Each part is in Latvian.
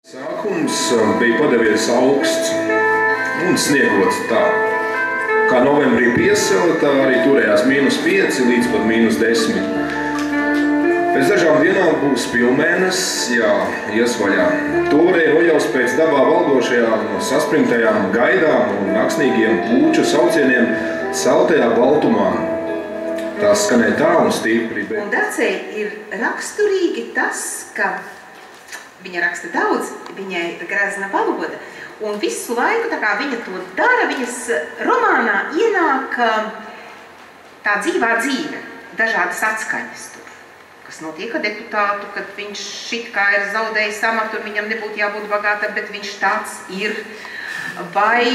Sākums bija padevies augsts un sniegots tā. Kā novembrī piesala, tā arī turējās -5 līdz pat -10. Pēc dažām dienām būs pilnmēnesis, ies vaļā. To varēja nojaust pēc dabā valdošajām saspringtajām gaidām un naksnīgiem puču saucieniem saltajā baltumā. Tās skanēja tā un stipri. Un Dacei ir raksturīgi tas, ka viņa raksta daudz, viņai ir grazna valoda, un visu laiku, tā kā viņa to dara, viņas romānā ienāk tā dzīvā dzīve, dažādas atskaņas tur, kas notiek ar deputātu, kad viņš šit kā ir zaudējis amatu, un viņam nebūtu jābūt bagātam, bet viņš tāds ir, vai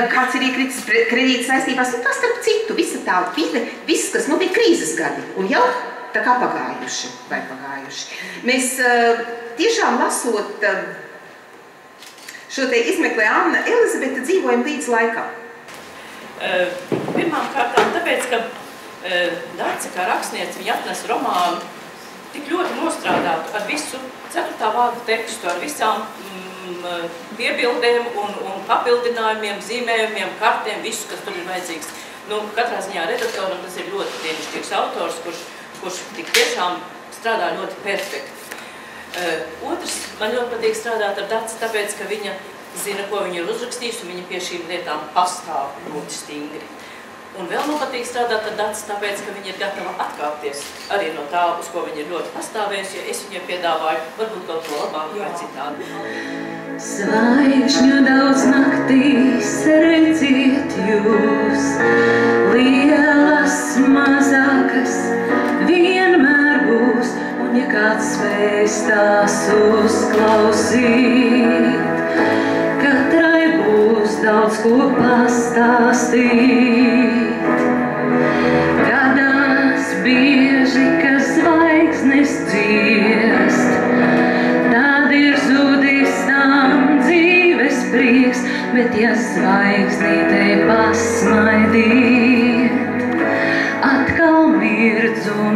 kāds ir iekritis kredīta saistībās, un tas starp citu, visa tā vide, viss, kas notiek krīzes gadi, un jau tā kā pagājuši, vai pagājuši. Mēs tiešām lasot šo te izmeklē Anna Elizabete dzīvojam līdz laikam. Pirmām kārtām tāpēc, ka Dace kā rakstniece viņa atnes romānu tik ļoti nostrādātu ar visu 4. vārdu tekstu, ar visām piebildēm un papildinājumiem, zīmējumiem, kartēm, visu, kas tur ir vajadzīgs. Nu, katrā ziņā redaktoram tas ir ļoti brīnišķīgs autors, kurš tik tiešām strādā ļoti perfekti. Otrs, man ļoti patīk strādāt ar Daci, tāpēc, ka viņa zina, ko viņa ir uzrakstījusi, un viņa pie šīm lietām pastāv ļoti stingri. Un vēl man patīk strādāt ar Daci, tāpēc, ka viņa ir gatava atkāpties arī no tā, uz ko viņa ir ļoti pastāvējusi, jo es viņai piedāvāju varbūt kaut ko labāku vai citādi. Zvaigžņu daudz naktīs redziet jūs, lielas, mazākas, vienmēr būs, un ja kāds spēs tās uzklausīt, katrai būs daudz ko pastāstīt. Gadās bieži, ka zvaigznes dziest, tad ir zudis tam dzīves prieks, bet ja zvaigznītei pasmaidiet, atkal mirdz un